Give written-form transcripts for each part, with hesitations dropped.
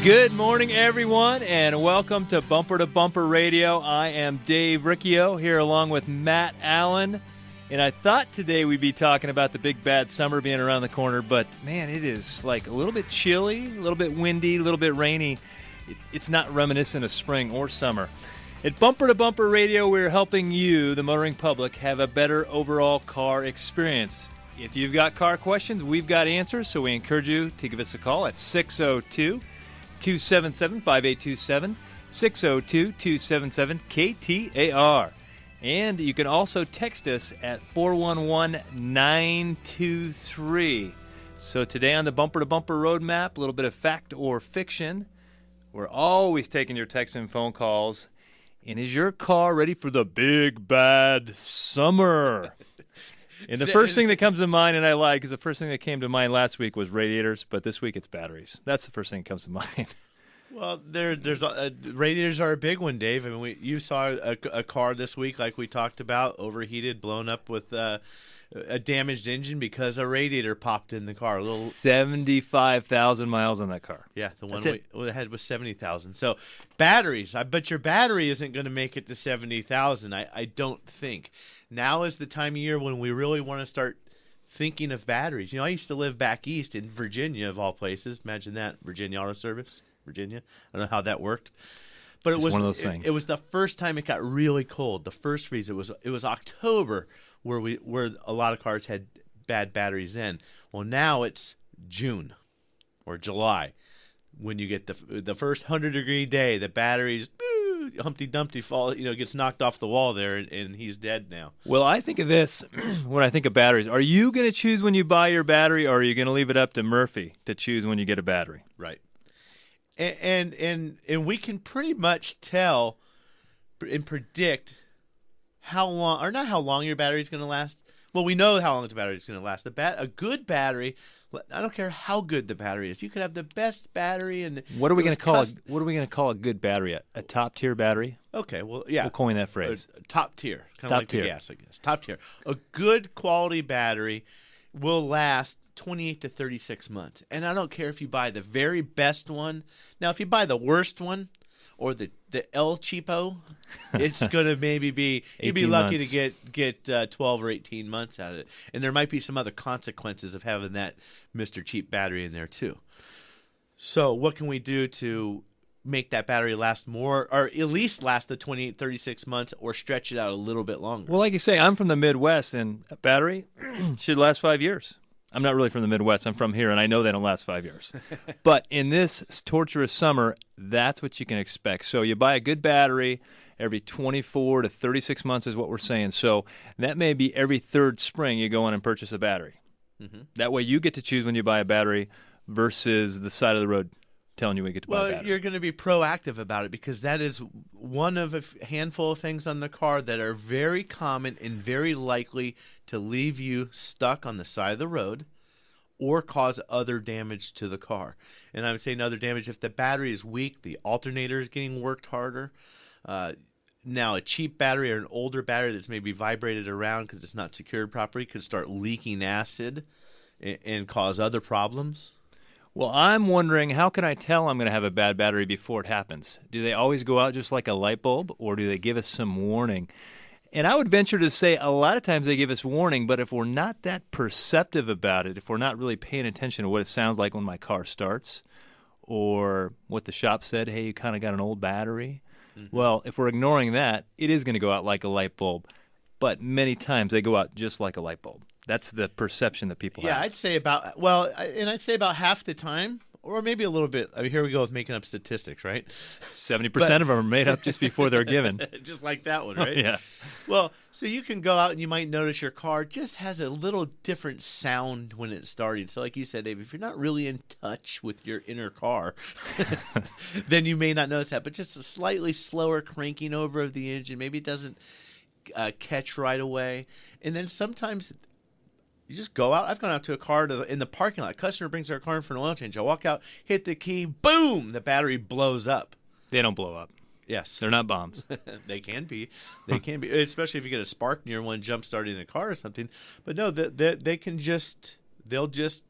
Good morning, everyone, and welcome to Bumper Radio. I am Dave Riccio here along with Matt Allen, and I thought today we'd be talking about the big bad summer being around the corner, but man, it is like a little bit chilly, a little bit windy, a little bit rainy. It's not reminiscent of spring or summer. At Bumper Radio, we're helping you, the motoring public, have a better overall car experience. If you've got car questions, we've got answers, so we encourage you to give us a call at 602-277-5827, 602-277-KTAR. And you can also text us at 411-923. So today on the Bumper to Bumper Roadmap, a little bit of fact or fiction. We're always taking your texts and phone calls. And is your car ready for the big bad summer? And the first thing that comes to mind, and I like, because the first thing that came to mind last week was radiators, but this week it's batteries. That's the first thing that comes to mind. Well, radiators are a big one, Dave. I mean, you saw a car this week, like we talked about, overheated, blown up with a damaged engine because a radiator popped in the car. 75,000 miles on that car. Yeah, the one we had was 70,000. So batteries, I bet your battery isn't going to make it to 70,000. I don't think. Now is the time of year when we really want to start thinking of batteries. You know, I used to live back east in Virginia, of all places. Imagine that, Virginia Auto Service, Virginia. I don't know how that worked. But it was one of those things. It was the first time it got really cold. The first freeze. It was October where a lot of cars had bad batteries in. Well, now it's June or July when you get the first 100-degree day. The batteries, Humpty Dumpty gets knocked off the wall there, and he's dead now. Well, I think of this when I think of batteries. Are you going to choose when you buy your battery, or are you going to leave it up to Murphy to choose when you get a battery? Right. And we can pretty much tell and predict how long, or not how long your battery is going to last. Well, we know how long the battery is going to last. A good battery, I don't care how good the battery is. You could have the best battery, and what are we going to call? What are we going to call a good battery? A top tier battery? Okay, well, yeah, we'll coin that phrase. Top tier, kind of like the gas, I guess. Top tier. A good quality battery will last 28 to 36 months, and I don't care if you buy the very best one. Now, if you buy the worst one, or the El Cheapo, it's going to maybe be, you'd be lucky months. To get 12 or 18 months out of it. And there might be some other consequences of having that Mr. Cheap battery in there too. So what can we do to make that battery last more, or at least last the 28, 36 months, or stretch it out a little bit longer? Well, like you say, I'm from the Midwest, and a battery should last 5 years. I'm not really from the Midwest. I'm from here, and I know they don't last 5 years. But in this torturous summer, that's what you can expect. So you buy a good battery every 24 to 36 months is what we're saying. So that may be every third spring you go in and purchase a battery. Mm-hmm. That way you get to choose when you buy a battery versus the side of the road telling you we get to buy a battery. Well, you're going to be proactive about it, because that is one of a handful of things on the car that are very common and very likely to leave you stuck on the side of the road or cause other damage to the car. And I would say another damage, if the battery is weak, the alternator is getting worked harder. Now, a cheap battery or an older battery that's maybe vibrated around because it's not secured properly could start leaking acid and cause other problems. Well, I'm wondering, how can I tell I'm going to have a bad battery before it happens? Do they always go out just like a light bulb, or do they give us some warning? And I would venture to say a lot of times they give us warning, but if we're not that perceptive about it, if we're not really paying attention to what it sounds like when my car starts, or what the shop said, hey, you kind of got an old battery. Mm-hmm. Well, if we're ignoring that, it is going to go out like a light bulb. But many times they go out just like a light bulb. That's the perception that people have. Yeah, I'd say about half the time, or maybe a little bit. I mean, here we go with making up statistics, right? 70% of them are made up just before they're given. Just like that one, right? Yeah. Well, so you can go out and you might notice your car just has a little different sound when it's starting. So like you said, Dave, if you're not really in touch with your inner car, then you may not notice that. But just a slightly slower cranking over of the engine. Maybe it doesn't catch right away. And then sometimes you just go out. I've gone out to a car in the parking lot. Customer brings their car in for an oil change. I walk out, hit the key, boom, the battery blows up. They don't blow up. Yes. They're not bombs. They can be. They can be, especially if you get a spark near one jump starting the car or something. But no, they can just, they'll just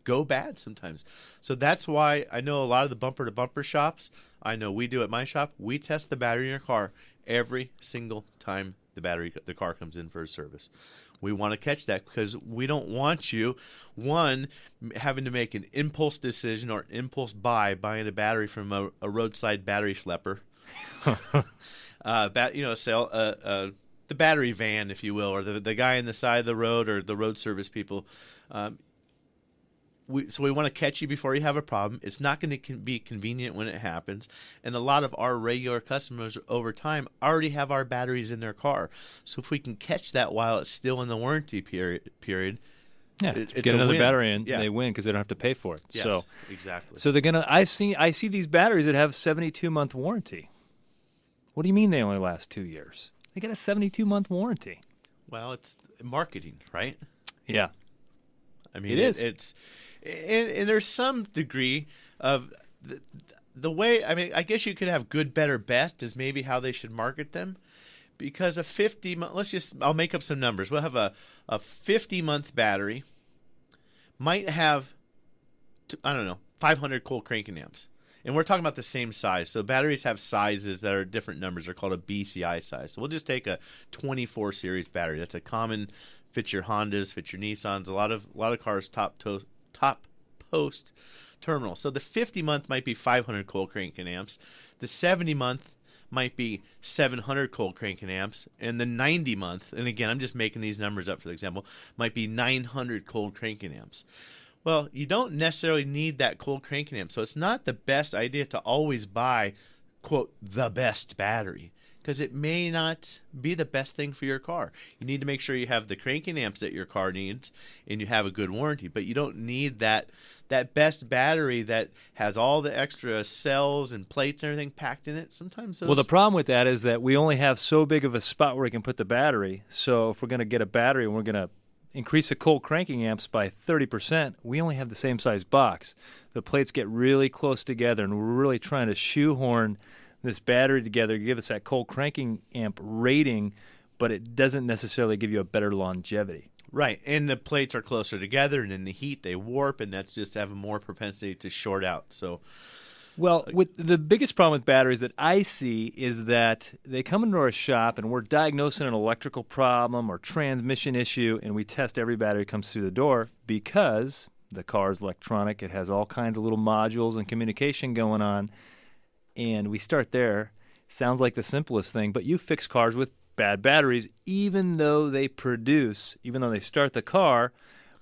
go bad sometimes. So that's why I know a lot of the bumper-to-bumper shops, I know we do at my shop, we test the battery in your car every single time the car comes in for a service. We want to catch that because we don't want you, one, having to make an impulse decision or impulse buying a battery from a roadside battery schlepper. The battery van, if you will, or the guy on the side of the road, or the road service people. So we want to catch you before you have a problem. It's not going to be convenient when it happens. And a lot of our regular customers over time already have our batteries in their car. So if we can catch that while it's still in the warranty period, it's get another battery in, they win because they don't have to pay for it. Yes, so exactly. So they're gonna. I see these batteries that have 72-month warranty. What do you mean they only last 2 years? They got a 72-month warranty. Well, it's marketing, right? Yeah, I mean, it is. It's and there's some degree of the way. I mean, I guess you could have good, better, best is maybe how they should market them, because a 50. I'll make up some numbers. We'll have a 50-month battery might have, I don't know, 500 cold cranking amps. And we're talking about the same size. So batteries have sizes that are different numbers. They're called a BCI size. So we'll just take a 24 series battery. That's a common, fits your Hondas, fits your Nissans. A lot of cars top post terminal. So the 50-month might be 500 cold cranking amps. The 70-month might be 700 cold cranking amps. And the 90-month, and again, I'm just making these numbers up for the example, might be 900 cold cranking amps. Well, you don't necessarily need that cold cranking amp, so it's not the best idea to always buy, quote, the best battery, because it may not be the best thing for your car. You need to make sure you have the cranking amps that your car needs and you have a good warranty, but you don't need that best battery that has all the extra cells and plates and everything packed in it. Sometimes those... Well, the problem with that is that we only have so big of a spot where we can put the battery, so if we're going to get a battery and we're going to increase the cold cranking amps by 30%, we only have the same size box. The plates get really close together, and we're really trying to shoehorn this battery together to give us that cold cranking amp rating, but it doesn't necessarily give you a better longevity. Right, and the plates are closer together, and in the heat they warp, and that's just have a more propensity to short out. So, well, with the biggest problem with batteries that I see is that they come into our shop and we're diagnosing an electrical problem or transmission issue, and we test every battery that comes through the door because the car is electronic. It has all kinds of little modules and communication going on, and we start there. Sounds like the simplest thing, but you fix cars with bad batteries, even though they start the car,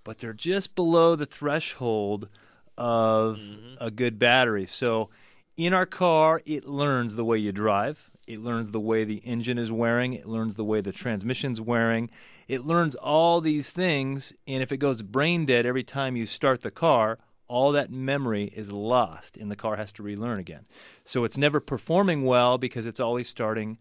but they're just below the threshold of a good battery. So in our car, it learns the way you drive. It learns the way the engine is wearing. It learns the way the transmission's wearing. It learns all these things, and if it goes brain dead every time you start the car, all that memory is lost, and the car has to relearn again. So it's never performing well because it's always starting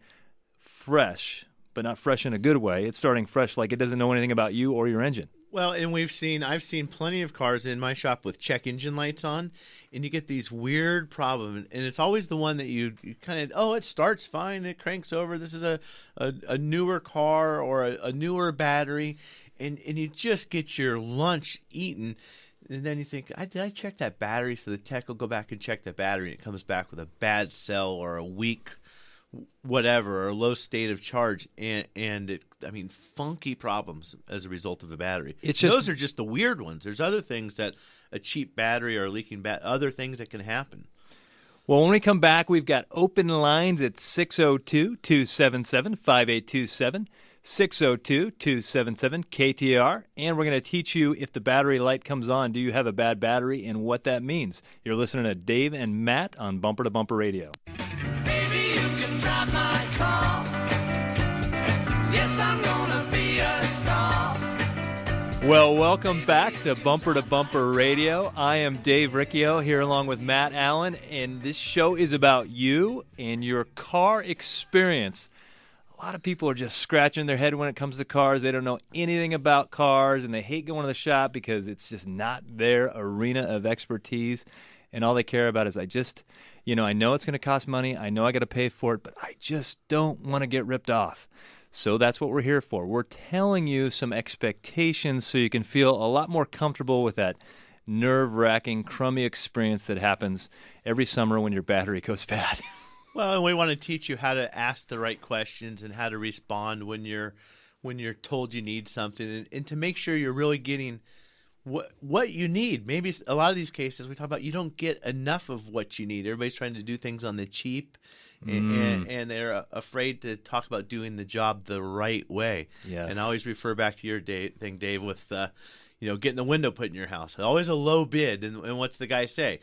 fresh, but not fresh in a good way. It's starting fresh like it doesn't know anything about you or your engine. Well, and I've seen plenty of cars in my shop with check engine lights on, and you get these weird problems, and it's always the one that you kind of, it starts fine, it cranks over, this is a newer car or a newer battery, and you just get your lunch eaten, and then you think, did I check that battery? So the tech will go back and check the battery, and it comes back with a bad cell or a weak whatever, or low state of charge, and funky problems as a result of a battery. Those are just the weird ones. There's other things that a cheap battery or a leaking other things that can happen. Well, when we come back, we've got open lines at 602-277-5827, 602-277-KTAR, and we're going to teach you if the battery light comes on, do you have a bad battery, and what that means. You're listening to Dave and Matt on Bumper to Bumper Radio. Drive my car. Yes, I'm gonna be a star. Well, welcome back to Bumper Radio. I am Dave Riccio here along with Matt Allen, and this show is about you and your car experience. A lot of people are just scratching their head when it comes to cars. They don't know anything about cars, and they hate going to the shop because it's just not their arena of expertise, and all they care about is I know it's going to cost money. I know I got to pay for it, but I just don't want to get ripped off. So that's what we're here for. We're telling you some expectations so you can feel a lot more comfortable with that nerve-wracking, crummy experience that happens every summer when your battery goes bad. Well, and we want to teach you how to ask the right questions and how to respond when you're told you need something, and to make sure you're really getting what you need. Maybe a lot of these cases we talk about, you don't get enough of what you need. Everybody's trying to do things on the cheap, and they're afraid to talk about doing the job the right way. Yes. And I always refer back to your thing, Dave, with getting the window put in your house. Always a low bid, and what's the guy say?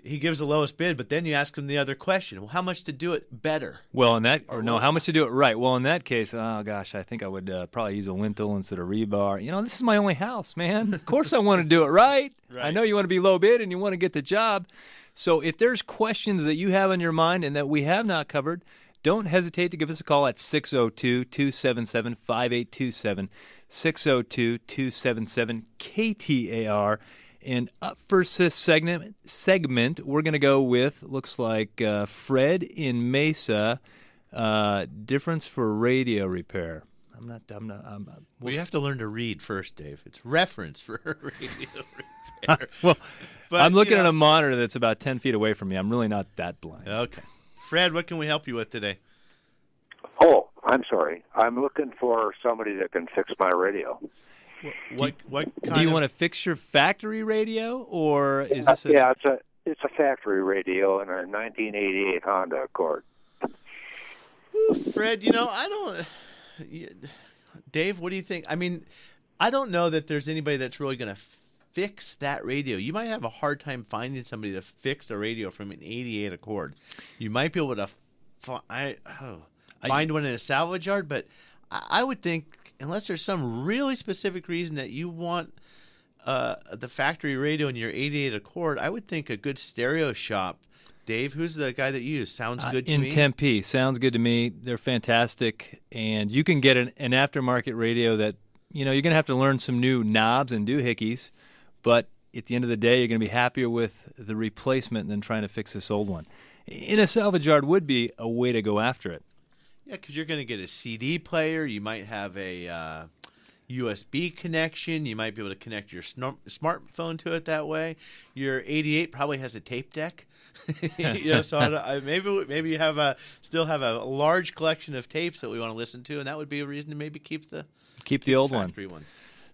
He gives the lowest bid, but then you ask him the other question. Well, how much to do it better? Well, how much to do it right? Well, in that case, oh gosh, I think I would probably use a lintel instead of rebar. This is my only house, man. Of course I want to do it right. I know you want to be low bid and you want to get the job. So if there's questions that you have on your mind and that we have not covered, don't hesitate to give us a call at 602-277-5827, 602-277-KTAR. And up first this segment, we're going to go with, looks like Fred in Mesa, difference for radio repair. We have to learn to read first, Dave. It's reference for radio repair. Well, but, I'm looking at a monitor that's about 10 feet away from me. I'm really not that blind. Okay. Fred, what can we help you with today? Oh, I'm sorry. I'm looking for somebody that can fix my radio. What do you want to fix your factory radio, or is this a... Yeah, it's a factory radio in a 1988 Honda Accord. Fred, I don't... Dave, what do you think? I mean, I don't know that there's anybody that's really going to fix that radio. You might have a hard time finding somebody to fix a radio from an 88 Accord. You might be able to find one in a salvage yard, but I would think, unless there's some really specific reason that you want the factory radio in your 88 Accord, I would think a good stereo shop. Dave, who's the guy that you use? Sounds good to me. In Tempe. Sounds good to me. They're fantastic. And you can get an aftermarket radio that, you're going to have to learn some new knobs and doohickeys, but at the end of the day, you're going to be happier with the replacement than trying to fix this old one. In a salvage yard would be a way to go after it. Yeah, because you're going to get a CD player. You might have a USB connection. You might be able to connect your smartphone to it that way. Your 88 probably has a tape deck. So maybe you still have a large collection of tapes that we want to listen to, and that would be a reason to maybe keep the old one.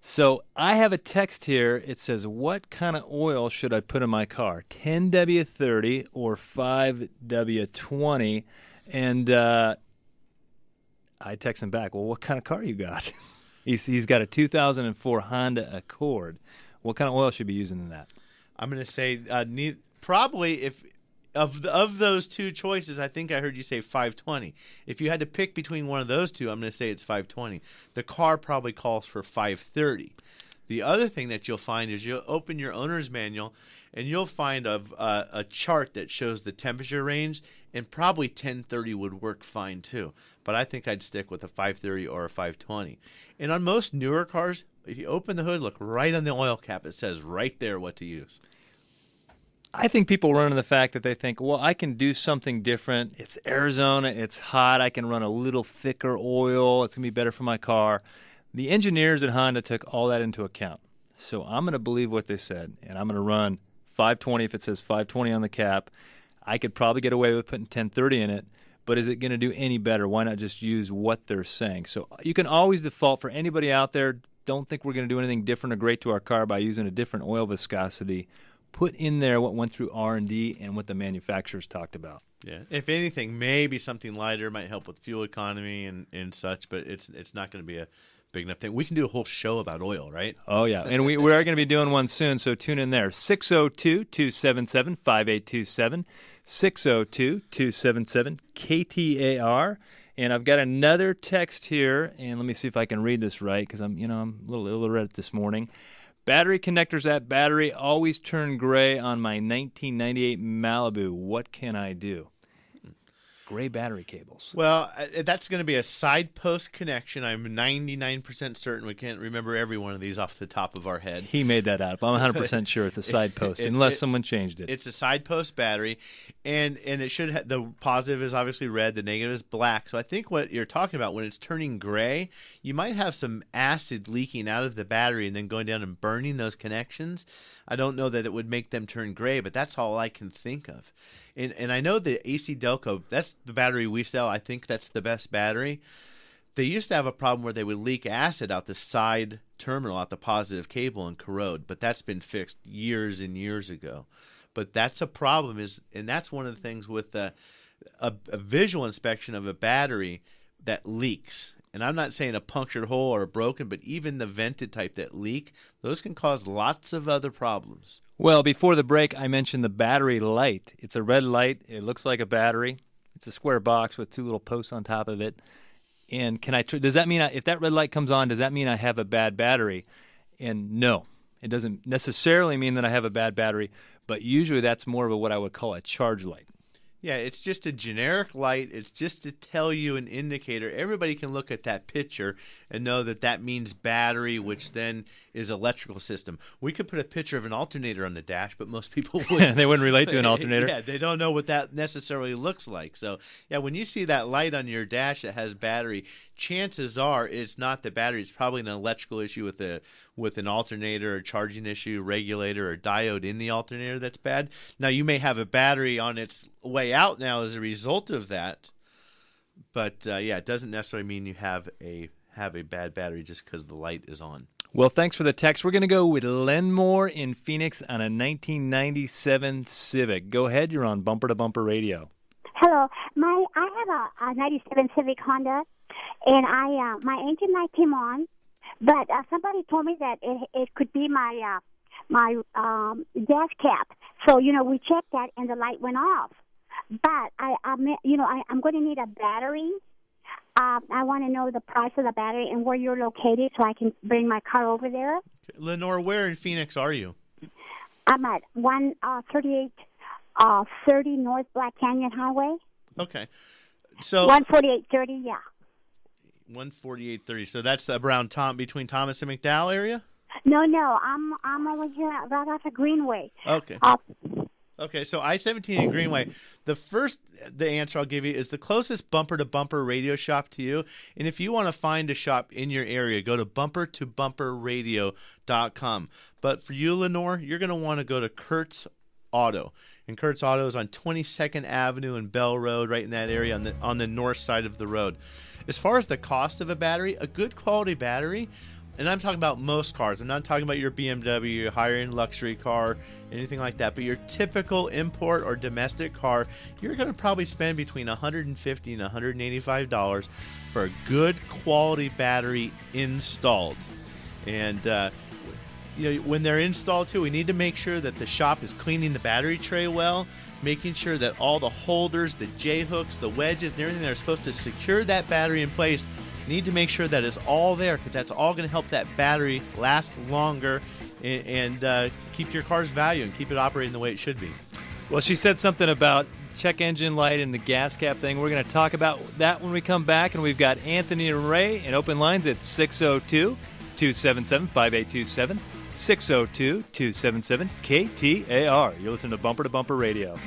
So I have a text here. It says, what kind of oil should I put in my car? 10W30 or 5W20? And I text him back, well, what kind of car you got? He's got a 2004 Honda Accord. What kind of oil should be using in that? I'm going to say probably if of those two choices, I think I heard you say 520. If you had to pick between one of those two, I'm going to say it's 520. The car probably calls for 530. The other thing that you'll find is you'll open your owner's manual and you'll find a chart that shows the temperature range, and probably 1030 would work fine too. But I think I'd stick with a 530 or a 520. And on most newer cars, if you open the hood, look right on the oil cap. It says right there what to use. I think people run into the fact that they think, well, I can do something different. It's Arizona. It's hot. I can run a little thicker oil. It's going to be better for my car. The engineers at Honda took all that into account. So I'm going to believe what they said, and I'm going to run 520 if it says 520 on the cap. I could probably get away with putting 1030 in it, but is it going to do any better? Why not just use what they're saying? So you can always default. For anybody out there, don't think we're going to do anything different or great to our car by using a different oil viscosity. Put in there what went through R&D and what the manufacturers talked about. Yeah. If anything, maybe something lighter might help with fuel economy and such, but it's not going to be a big enough thing. We can do a whole show about oil, right? Oh, yeah. And we are going to be doing one soon, so tune in there. 602-277-5827, 602-277-KTAR. And I've got another text here, and let me see if I can read this right, because I'm a little illiterate this morning. Battery connectors at battery always turn gray on my 1998 Malibu. What can I do? Gray battery cables. Well, that's going to be a side post connection. I'm 99% certain. We can't remember every one of these off the top of our head. He made that up. I'm 100% sure it's a side post, unless someone changed it. It's a side post battery, and it should the positive is obviously red, the negative is black. So I think what you're talking about, when it's turning gray, you might have some acid leaking out of the battery and then going down and burning those connections. I don't know that it would make them turn gray, but that's all I can think of. And I know the AC Delco, that's the battery we sell. I think that's the best battery. They used to have a problem where they would leak acid out the side terminal, out the positive cable, and corrode, but that's been fixed years and years ago. But that's a problem, and that's one of the things with a visual inspection of a battery that leaks. And I'm not saying a punctured hole or a broken, but even the vented type that leak, those can cause lots of other problems. Well, before the break, I mentioned the battery light. It's a red light. It looks like a battery. It's a square box with two little posts on top of it. And does that mean if that red light comes on, does that mean I have a bad battery? And no, it doesn't necessarily mean that I have a bad battery, but usually that's more of what I would call a charge light. Yeah, it's just a generic light. It's just to tell you an indicator. Everybody can look at that picture and know that that means battery, which then is electrical system. We could put a picture of an alternator on the dash, but most people wouldn't. They wouldn't relate to an alternator. Yeah, they don't know what that necessarily looks like. So, yeah, when you see that light on your dash that has battery, chances are it's not the battery. It's probably an electrical issue with an alternator, or charging issue, regulator, or diode in the alternator that's bad. Now, you may have a battery on its way out now as a result of that, but yeah, it doesn't necessarily mean you have a bad battery just because the light is on. Well, thanks for the text. We're going to go with Lenmore in Phoenix on a 1997 Civic. Go ahead. You're on Bumper to Bumper Radio. Hello. I have a 97 Civic Honda, and my engine light came on, but somebody told me that it could be my gas cap. So, we checked that, and the light went off. But I'm going to need a battery. I want to know the price of the battery and where you're located so I can bring my car over there. Lenore, where in Phoenix are you? I'm at 13830 North Black Canyon Highway. Okay. So 14830, yeah. 14830. So that's around between Thomas and McDowell area? No, I'm over here right off of Greenway. Okay. Okay, so I-17 and Greenway. The answer I'll give you is the closest bumper-to-bumper radio shop to you. And if you want to find a shop in your area, go to bumpertobumperradio.com. But for you, Lenore, you're going to want to go to Kurtz Auto. And Kurtz Auto is on 22nd Avenue and Bell Road, right in that area on the north side of the road. As far as the cost of a battery, a good quality battery, and I'm talking about most cars. I'm not talking about your BMW, your higher-end luxury car, anything like that. But your typical import or domestic car, you're going to probably spend between $150 and $185 for a good quality battery installed. And when they're installed too, we need to make sure that the shop is cleaning the battery tray well, making sure that all the holders, the J-hooks, the wedges, and everything that are supposed to secure that battery in place, need to make sure that it's all there, because that's all going to help that battery last longer and keep your car's value and keep it operating the way it should be. Well, she said something about check engine light and the gas cap thing. We're going to talk about that when we come back, and we've got Anthony and Ray in open lines at 602-277-5827, 602-277-KTAR. You're listening to Bumper Radio.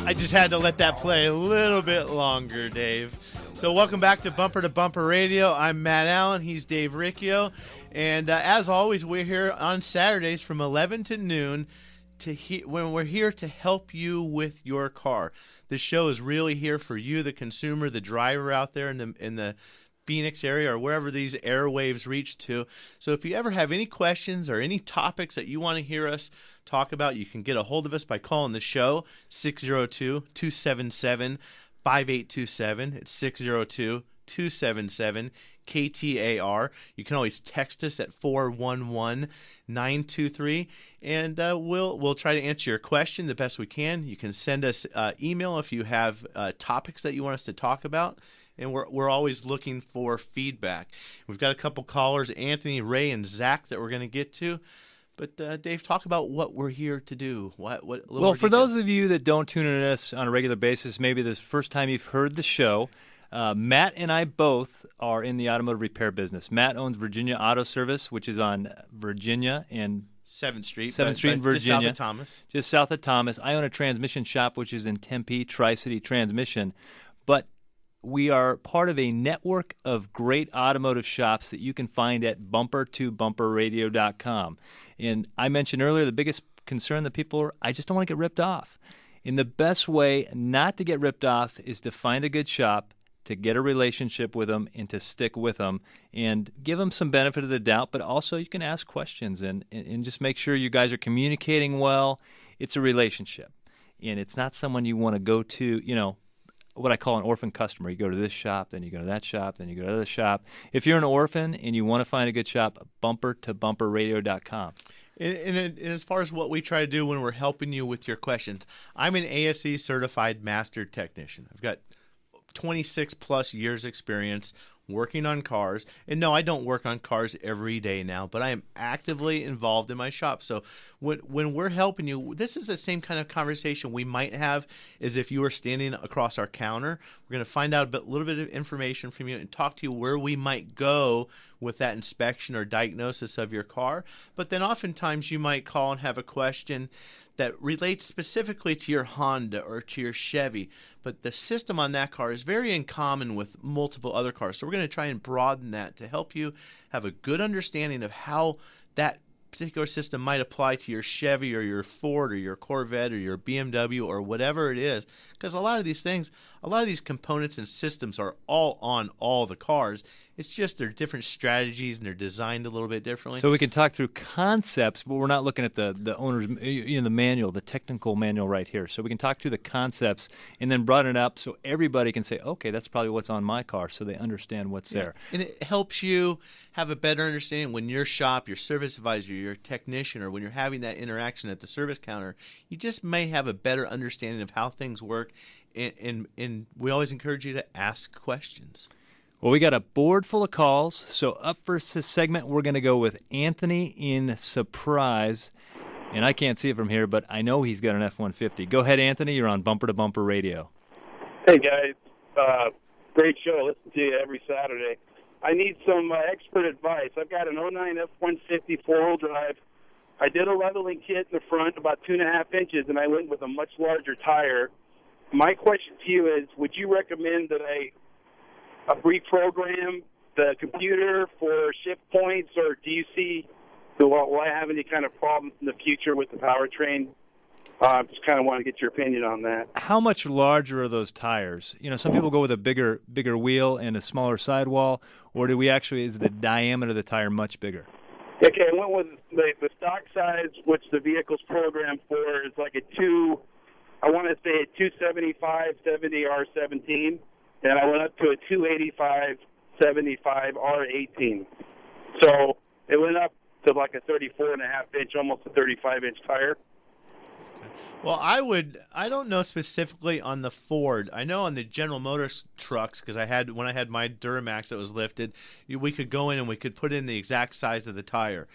I just had to let that play a little bit longer, Dave. So welcome back to Bumper Radio. I'm Matt Allen. He's Dave Riccio. And as always, we're here on Saturdays from 11 to noon when we're here to help you with your car. The show is really here for you, the consumer, the driver out there in the Phoenix area or wherever these airwaves reach to. So if you ever have any questions or any topics that you want to hear us talk about, you can get a hold of us by calling the show, 602-277-5827. It's 602-277-KTAR. You can always text us at 411-923, and we'll try to answer your question the best we can. You can send us email if you have topics that you want us to talk about. and we're always looking for feedback. We've got a couple callers, Anthony, Ray, and Zach, that we're going to get to. But Dave, talk about what we're here to do. Well, for those of you that don't tune in to us on a regular basis, maybe this is the first time you've heard the show, Matt and I both are in the automotive repair business. Matt owns Virginia Auto Service, which is on Virginia and 7th Street. 7th Street in Virginia. Just south of Thomas. Just south of Thomas. I own a transmission shop, which is in Tempe, Tri-City Transmission. But we are part of a network of great automotive shops that you can find at bumper2bumperradio.com. And I mentioned earlier the biggest concern that people are, I just don't want to get ripped off. And the best way not to get ripped off is to find a good shop, to get a relationship with them, and to stick with them and give them some benefit of the doubt. But also you can ask questions and just make sure you guys are communicating well. It's a relationship. And it's not someone you want to go to, you know, what I call an orphan customer. You go to this shop, then you go to that shop, then you go to this shop. If you're an orphan and you want to find a good shop, bumper2bumperradio.com. And as far as what we try to do when we're helping you with your questions, I'm an ASE certified master technician. I've got 26 plus years experience working on cars. And no, I don't work on cars every day now, but I am actively involved in my shop. So when we're helping you, this is the same kind of conversation we might have as if you were standing across our counter. We're going to find out a little bit of information from you and talk to you where we might go with that inspection or diagnosis of your car. But then oftentimes you might call and have a question that relates specifically to your Honda or to your Chevy, but the system on that car is very in common with multiple other cars. So we're going to try and broaden that to help you have a good understanding of how that particular system might apply to your Chevy or your Ford or your Corvette or your BMW or whatever it is. Because a lot of these things, a lot of these components and systems are all on all the cars. It's just they're different strategies and they're designed a little bit differently. So we can talk through concepts, but we're not looking at the owner's, you know, the manual, the technical manual right here. So we can talk through the concepts and then broaden it up so everybody can say, okay, that's probably what's on my car, so they understand what's there. And it helps you have a better understanding when your shop, your service advisor, your technician, or when you're having that interaction at the service counter, you just may have a better understanding of how things work. And we always encourage you to ask questions. Well, we got a board full of calls. So up for this segment, we're going to go with Anthony in Surprise. And I can't see it from here, but I know he's got an F-150. Go ahead, Anthony. You're on Bumper to Bumper Radio. Hey, guys. Great show. Listen to you every Saturday. I need some expert advice. I've got an 09 F-150 four-wheel drive. I did a leveling kit in the front, about 2.5 inches, and I went with a much larger tire. My question to you is, would you recommend that I reprogram the computer for shift points, or do you see, will I have any kind of problems in the future with the powertrain? Just kind of want to get your opinion on that. How much larger are those tires? You know, some people go with a bigger wheel and a smaller sidewall, or is the diameter of the tire much bigger? Okay, I went with the stock size, which the vehicle's programmed for, is like a 275/70 R17, and I went up to a 285/75 R18. So it went up to like a 34.5-inch, almost a 35-inch tire. Well, I don't know specifically on the Ford. I know on the General Motors trucks, because when I had my Duramax that was lifted, we could go in and we could put in the exact size of the tire.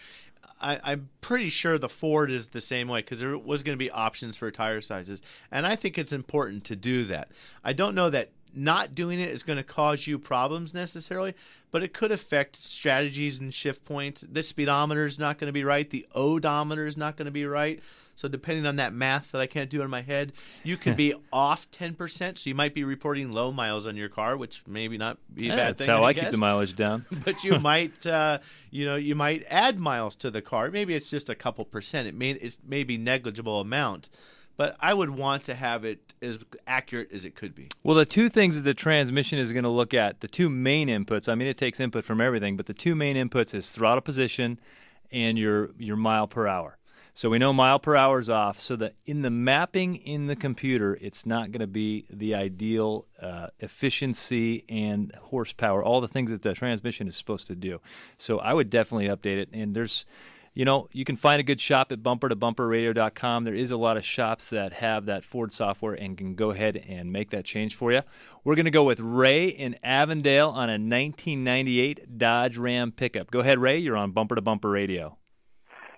I'm pretty sure the Ford is the same way, because there was going to be options for tire sizes, and I think it's important to do that. I don't know that not doing it is going to cause you problems necessarily, but it could affect strategies and shift points. The speedometer is not going to be right. The odometer is not going to be right. So depending on that math that I can't do in my head, you could be off 10%. So you might be reporting low miles on your car, which maybe not be a bad thing. That's how I keep the mileage down. But you might, you might add miles to the car. Maybe it's just a couple percent. It may be negligible amount. But I would want to have it as accurate as it could be. Well, the two things that the transmission is going to look at, the two main inputs, I mean, it takes input from everything, but the two main inputs is throttle position and your mile per hour. So we know mile per hour is off, so that in the mapping in the computer, it's not going to be the ideal efficiency and horsepower, all the things that the transmission is supposed to do. So I would definitely update it, and there's You can find a good shop at bumpertobumperradio.com. There is a lot of shops that have that Ford software and can go ahead and make that change for you. We're going to go with Ray in Avondale on a 1998 Dodge Ram pickup. Go ahead, Ray. You're on Bumper to Bumper Radio.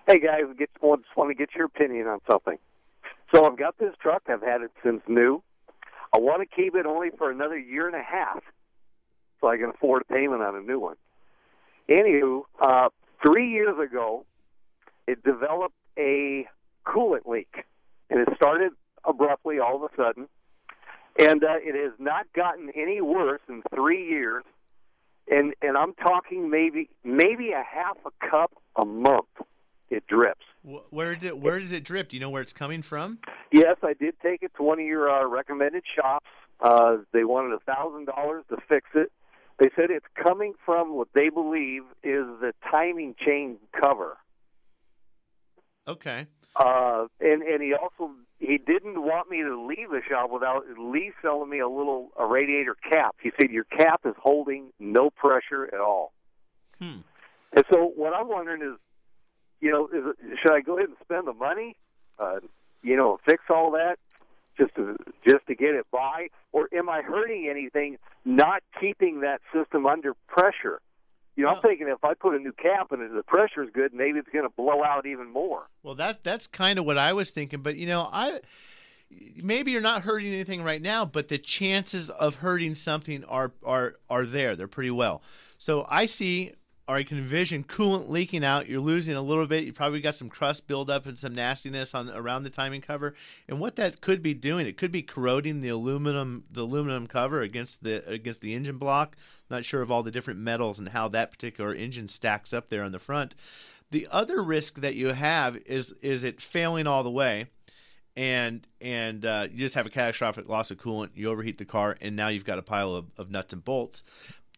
Hey, guys, just want to get your opinion on something. So I've got this truck. I've had it since new. I want to keep it only for another year and a half so I can afford a payment on a new one. Anywho, 3 years ago, it developed a coolant leak, and it started abruptly all of a sudden, and it has not gotten any worse in 3 years, and I'm talking maybe a half a cup a month. It drips. Where does it drip? Do you know where it's coming from? Yes, I did take it to one of your recommended shops. They wanted $1,000 to fix it. They said it's coming from what they believe is the timing chain cover. Okay. And he didn't want me to leave the shop without at least selling me a radiator cap. He said your cap is holding no pressure at all. And so what I'm wondering is, should I go ahead and spend the money, fix all that just to get it by, or am I hurting anything not keeping that system under pressure? I'm thinking if I put a new cap in it, the pressure's good, maybe it's going to blow out even more. Well, that's kind of what I was thinking, but maybe you're not hurting anything right now, but the chances of hurting something are there. They're pretty well. So I can envision coolant leaking out. You're losing a little bit. You probably got some crust buildup and some nastiness around the timing cover. And what that could be doing, it could be corroding the aluminum cover against the engine block. Not sure of all the different metals and how that particular engine stacks up there on the front. The other risk that you have is it failing all the way, and you just have a catastrophic loss of coolant. You overheat the car, and now you've got a pile of nuts and bolts.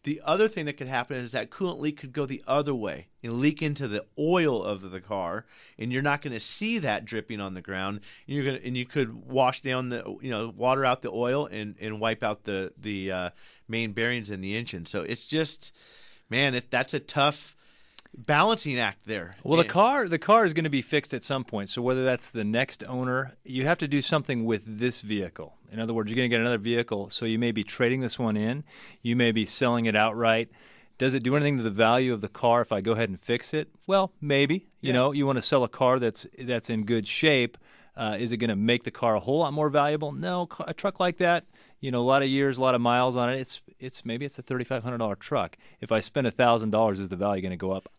The other thing that could happen is that coolant leak could go the other way and leak into the oil of the car, and you're not going to see that dripping on the ground. And you could wash down water out the oil and wipe out the main bearings in the engine. So it's just, man, that's a tough balancing act there. Well, the car is going to be fixed at some point. So whether that's the next owner, you have to do something with this vehicle. In other words, you're going to get another vehicle, so you may be trading this one in. You may be selling it outright. Does it do anything to the value of the car if I go ahead and fix it? Well, maybe. You want to sell a car that's in good shape. Is it going to make the car a whole lot more valuable? No, a truck like that, a lot of years, a lot of miles on it. It's maybe a $3,500 truck. If I spend $1,000, is the value going to go up?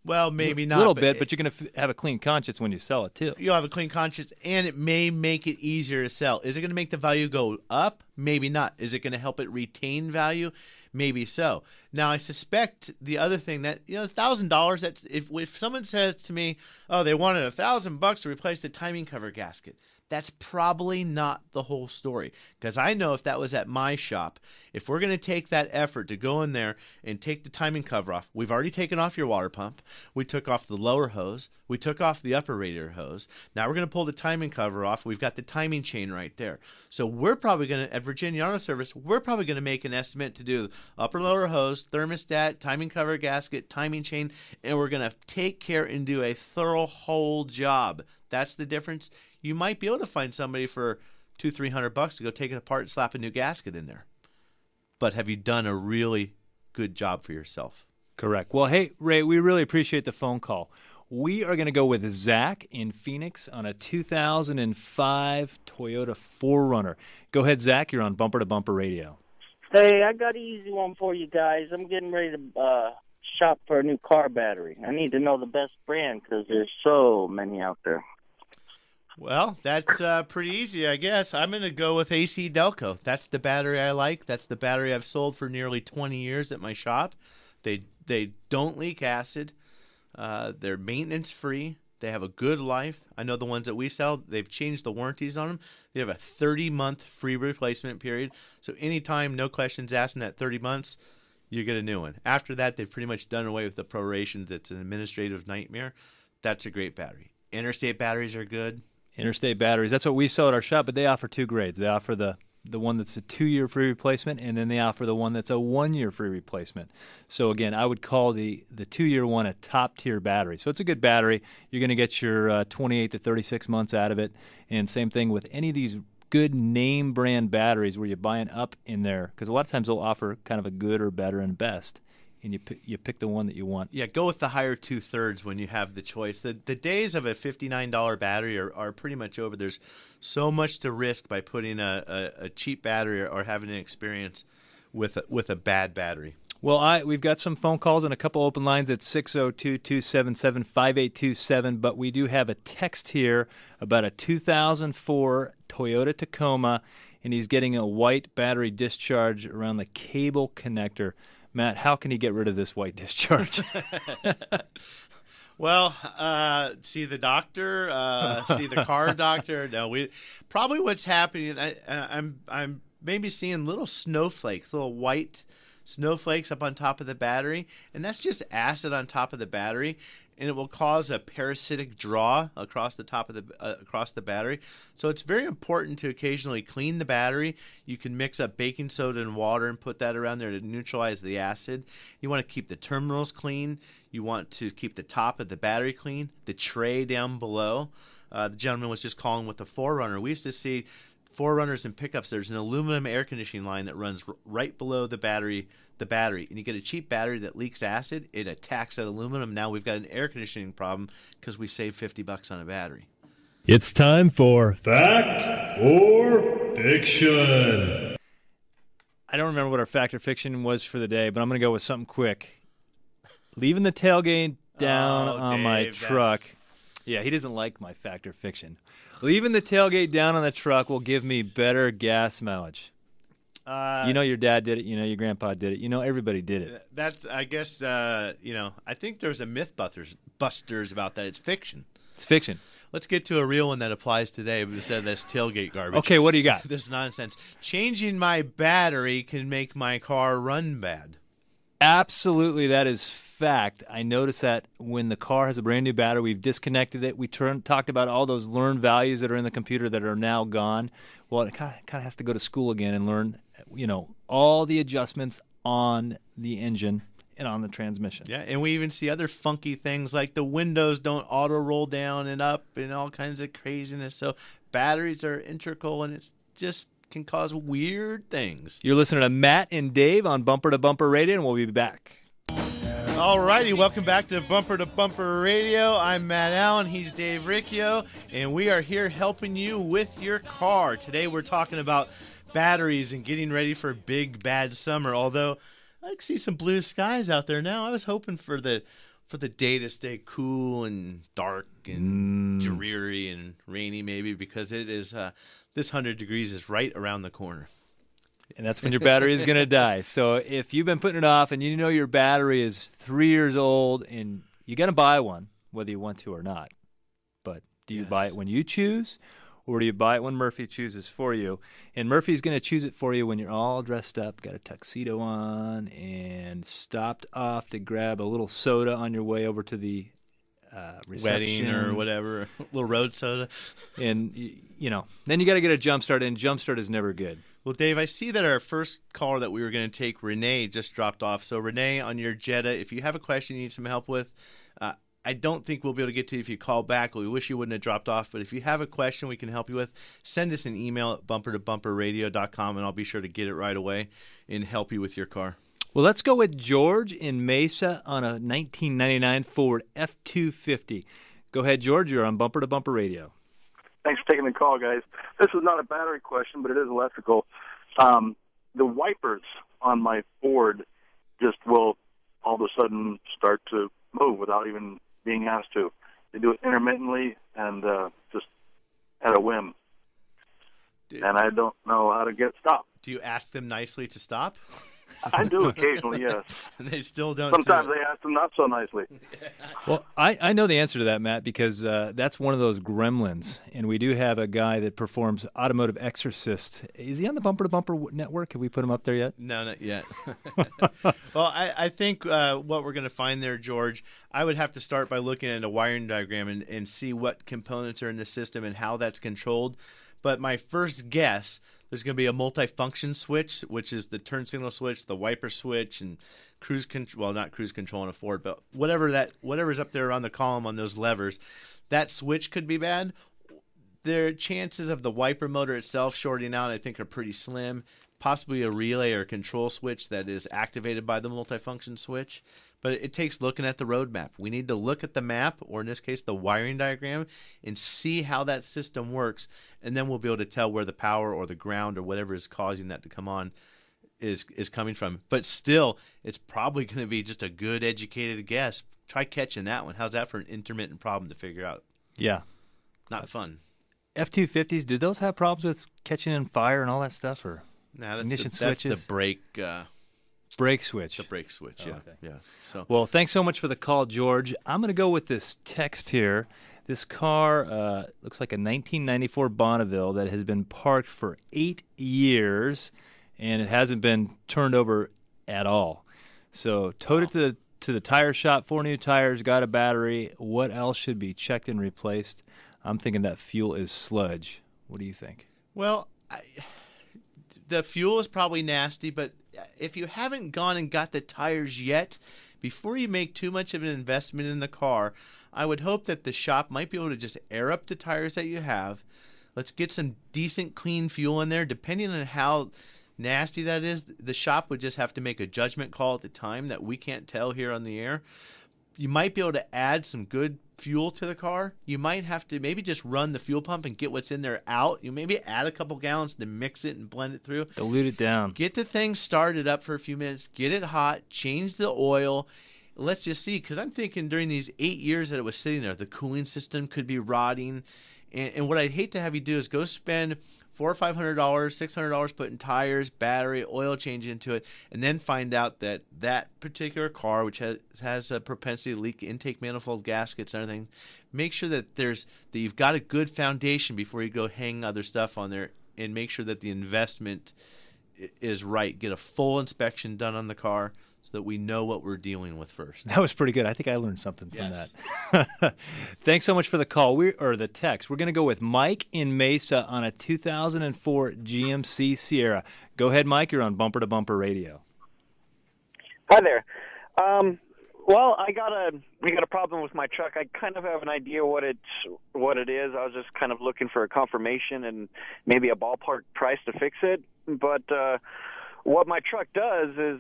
Well, maybe not. A little bit, but you're going to have a clean conscience when you sell it, too. You'll have a clean conscience, and it may make it easier to sell. Is it going to make the value go up? Maybe not. Is it going to help it retain value? Maybe so. Now, I suspect the other thing that, $1,000, that's if someone says to me, oh, they wanted $1,000 to replace the timing cover gasket, that's probably not the whole story. Because I know if that was at my shop, if we're going to take that effort to go in there and take the timing cover off, we've already taken off your water pump. We took off the lower hose. We took off the upper radiator hose. Now we're going to pull the timing cover off. We've got the timing chain right there. So we're probably going to, at Virginia Auto Service, we're probably going to make an estimate to do upper lower hose, thermostat, timing cover gasket, timing chain, and we're going to take care and do a thorough whole job. That's the difference. You might be able to find somebody for $200-$300 to go take it apart and slap a new gasket in there. But have you done a really good job for yourself? Correct. Well, hey, Ray, we really appreciate the phone call. We are going to go with Zach in Phoenix on a 2005 Toyota 4Runner. Go ahead, Zach. You're on Bumper to Bumper Radio. Hey, I got an easy one for you guys. I'm getting ready to shop for a new car battery. I need to know the best brand because there's so many out there. Well, that's pretty easy, I guess. I'm going to go with AC Delco. That's the battery I like. That's the battery I've sold for nearly 20 years at my shop. They don't leak acid. They're maintenance-free. They have a good life. I know the ones that we sell, they've changed the warranties on them. They have a 30-month free replacement period. So anytime, no questions asked in that 30 months, you get a new one. After that, they've pretty much done away with the prorations. It's an administrative nightmare. That's a great battery. Interstate batteries are good. Interstate batteries. That's what we sell at our shop, but they offer two grades. They offer the the one that's a 2-year free replacement, and then they offer the one that's a 1-year free replacement. So again, I would call the 2-year one a top-tier battery. So it's a good battery. You're going to get your 28 to 36 months out of it. And same thing with any of these good name brand batteries where you're buying up in there, because a lot of times they'll offer kind of a good or better and best. And you pick the one that you want. Yeah, go with the higher 2/3 when you have the choice. The days of a $59 battery are pretty much over. There's so much to risk by putting a cheap battery or having an experience with a bad battery. Well, we've got some phone calls and a couple open lines at 602-277-5827, but we do have a text here about a 2004 Toyota Tacoma, and he's getting a white battery discharge around the cable connector. Matt, how can he get rid of this white discharge? Well, see the doctor, see the car doctor. No, probably what's happening. I'm maybe seeing little snowflakes, little white snowflakes up on top of the battery, and that's just acid on top of the battery, and it will cause a parasitic draw across the top of the battery. So it's very important to occasionally clean the battery. You can mix up baking soda and water and put that around there to neutralize the acid. You want to keep the terminals clean. You want to keep the top of the battery clean, the tray down below. The gentleman was just calling with the 4Runner. We used to see 4Runners and pickups. There's an aluminum air conditioning line that runs right below the battery, and you get a cheap battery that leaks acid. It attacks that aluminum. Now we've got an air conditioning problem because we saved $50 on a battery. It's time for Fact or Fiction. I don't remember what our fact or fiction was for the day, but I'm going to go with something quick. Leaving the tailgate down on Dave, my truck. Yeah, he doesn't like my fact or fiction. Leaving the tailgate down on the truck will give me better gas mileage. You know your dad did it. You know your grandpa did it. You know everybody did it. That's, I guess, I think there's a Mythbusters about that. It's fiction. It's fiction. Let's get to a real one that applies today instead of this tailgate garbage. Okay, what do you got? This nonsense. Changing my battery can make my car run bad. Absolutely, that is fact. I noticed that when the car has a brand new battery, we've disconnected it. We talked about all those learned values that are in the computer that are now gone. Well, it kind of has to go to school again and learn, all the adjustments on the engine and on the transmission. Yeah, and we even see other funky things like the windows don't auto roll down and up and all kinds of craziness. So batteries are integral, and it's just can cause weird things. You're listening to Matt and Dave on Bumper to Bumper Radio, and we'll be back. All righty, welcome back to Bumper Radio. I'm Matt Allen, he's Dave Riccio, and we are here helping you with your car. Today we're talking about batteries and getting ready for a big, bad summer, although I see some blue skies out there now. I was hoping for the day to stay cool and dark and dreary and rainy maybe, because it is this 100 degrees is right around the corner. And that's when your battery is going to die. So if you've been putting it off and you know your battery is 3 years old and you're going to buy one, whether you want to or not, but do you buy it when you choose, or do you buy it when Murphy chooses for you? And Murphy's going to choose it for you when you're all dressed up, got a tuxedo on, and stopped off to grab a little soda on your way over to the reception. Wedding or whatever, a little road soda. And, then you got to get a jump start, and jump start is never good. Well, Dave, I see that our first caller that we were going to take, Renee, just dropped off. So, Renee, on your Jetta, if you have a question you need some help with, I don't think we'll be able to get to you if you call back. We wish you wouldn't have dropped off. But if you have a question we can help you with, send us an email at bumpertobumperradio.com, and I'll be sure to get it right away and help you with your car. Well, let's go with George in Mesa on a 1999 Ford F-250. Go ahead, George. You're on Bumper to Bumper Radio. Thanks for taking the call, guys. This is not a battery question, but it is electrical. The wipers on my Ford just will all of a sudden start to move without even being asked to. They do it intermittently and just at a whim. And I don't know how to get stopped. Do you ask them nicely to stop? I do occasionally, yes. And they still don't. Sometimes they ask them not so nicely. Well, I know the answer to that, Matt, because that's one of those gremlins. And we do have a guy that performs Automotive Exorcist. Is he on the Bumper to Bumper network? Have we put him up there yet? No, not yet. Well, I think what we're going to find there, George, I would have to start by looking at a wiring diagram and see what components are in the system and how that's controlled. But my first guess, There's going to be a multifunction switch, which is the turn signal switch, the wiper switch, and cruise control. Well, not cruise control on a Ford, but whatever's up there on the column on those levers, that switch could be bad. Their chances of the wiper motor itself shorting out, I think, are pretty slim. Possibly a relay or control switch that is activated by the multifunction switch. But it takes looking at the road map. We need to look at the map, or in this case, the wiring diagram, and see how that system works. And then we'll be able to tell where the power or the ground or whatever is causing that to come on is coming from. But still, it's probably going to be just a good educated guess. Try catching that one. How's that for an intermittent problem to figure out? Yeah. Not fun. F-250s, do those have problems with catching in fire and all that stuff? Or ignition switches? That's the brake... brake switch. The brake switch, yeah. Okay. Yeah. So, well, thanks so much for the call, George. I'm going to go with this text here. This car looks like a 1994 Bonneville that has been parked for 8 years, and it hasn't been turned over at all. So towed it to the tire shop, 4 new tires, got a battery. What else should be checked and replaced? I'm thinking that fuel is sludge. What do you think? Well, the fuel is probably nasty, but if you haven't gone and got the tires yet, before you make too much of an investment in the car, I would hope that the shop might be able to just air up the tires that you have. Let's get some decent, clean fuel in there. Depending on how nasty that is, the shop would just have to make a judgment call at the time that we can't tell here on the air. You might be able to add some good fuel to the car. You might have to maybe just run the fuel pump and get what's in there out. You maybe add a couple gallons to mix it and blend it through. Dilute it down. Get the thing started up for a few minutes. Get it hot. Change the oil. Let's just see, because I'm thinking during these 8 years that it was sitting there, the cooling system could be rotting. And what I'd hate to have you do is go spend $400 or $500, $600 putting tires, battery, oil change into it, and then find out that that particular car, which has a propensity to leak intake manifold gaskets and everything, make sure that you've got a good foundation before you go hang other stuff on there, and make sure that the investment is right. Get a full inspection done on the car so that we know what we're dealing with first. That was pretty good. I think I learned something from that. Thanks so much for the call or the text. We're going to go with Mike in Mesa on a 2004 GMC Sierra. Go ahead, Mike. You're on Bumper to Bumper Radio. Hi there. Well, I got a problem with my truck. I kind of have an idea what it is. I was just kind of looking for a confirmation and maybe a ballpark price to fix it. But what my truck does is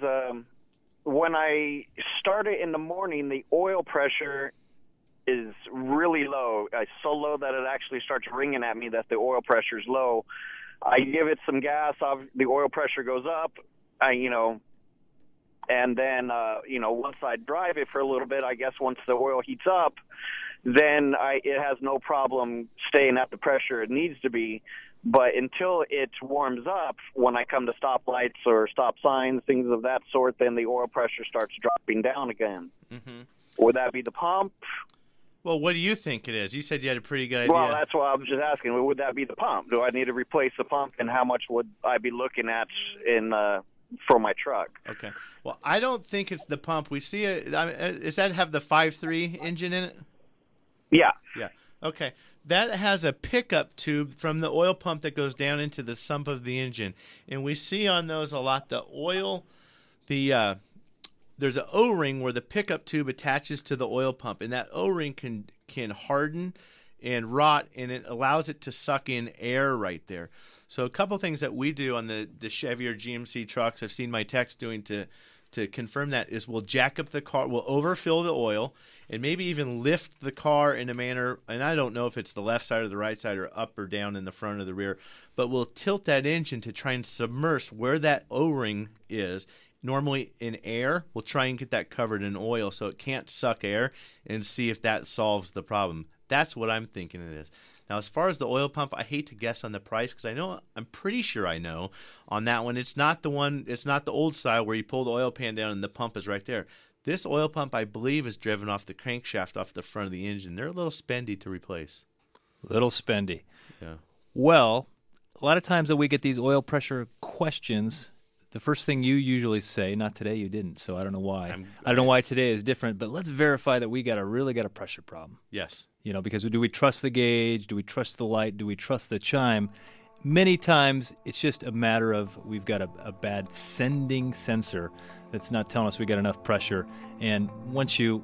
when I start it in the morning, the oil pressure is really low. It's so low that it actually starts ringing at me that the oil pressure is low. I give it some gas, the oil pressure goes up, and then, once I drive it for a little bit, I guess once the oil heats up, then it has no problem staying at the pressure it needs to be. But until it warms up, when I come to stoplights or stop signs, things of that sort, then the oil pressure starts dropping down again. Mm-hmm. Would that be the pump? Well, what do you think it is? You said you had a pretty good idea. Well, that's why I was just asking. Would that be the pump? Do I need to replace the pump, and how much would I be looking at for my truck? Okay. Well, I don't think it's the pump. We see does that have the 5.3 engine in it? Yeah. Yeah. Okay. That has a pickup tube from the oil pump that goes down into the sump of the engine. And we see on those a lot the oil, there's an O-ring where the pickup tube attaches to the oil pump. And that O-ring can harden and rot, and it allows it to suck in air right there. So a couple things that we do on the Chevy or GMC trucks, I've seen my techs doing to confirm that, is we'll jack up the car, we'll overfill the oil, and maybe even lift the car in a manner, and I don't know if it's the left side or the right side or up or down in the front or the rear, but we'll tilt that engine to try and submerge where that O-ring is. Normally in air, we'll try and get that covered in oil so it can't suck air, and see if that solves the problem. That's what I'm thinking it is. Now, as far as the oil pump, I hate to guess on the price because I'm pretty sure I know on that one. It's not the old style where you pull the oil pan down and the pump is right there. This oil pump, I believe, is driven off the crankshaft off the front of the engine. They're a little spendy to replace. Little spendy. Yeah. Well, a lot of times that we get these oil pressure questions, the first thing you usually say, not today you didn't, so I don't know why. I don't know why today is different, but let's verify that we really got a pressure problem. Yes. Because do we trust the gauge? Do we trust the light? Do we trust the chime? many times it's just a matter of we've got a bad sending sensor that's not telling us we got enough pressure. And once you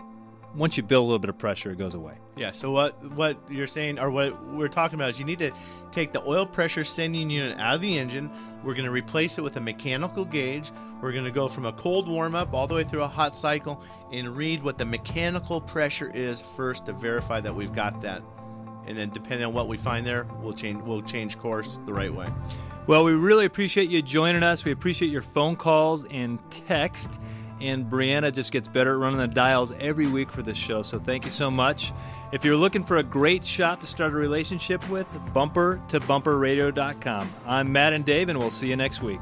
build a little bit of pressure, it goes away. Yeah, so what you're saying, or what we're talking about, is you need to take the oil pressure sending unit out of the engine. We're going to replace it with a mechanical gauge. We're going to go from a cold warm-up all the way through a hot cycle and read what the mechanical pressure is first to verify that we've got that. And then depending on what we find there, we'll change course the right way. Well, we really appreciate you joining us. We appreciate your phone calls and text. And Brianna just gets better at running the dials every week for this show, so thank you so much. If you're looking for a great shop to start a relationship with, bumpertobumperradio.com. I'm Matt and Dave, and we'll see you next week.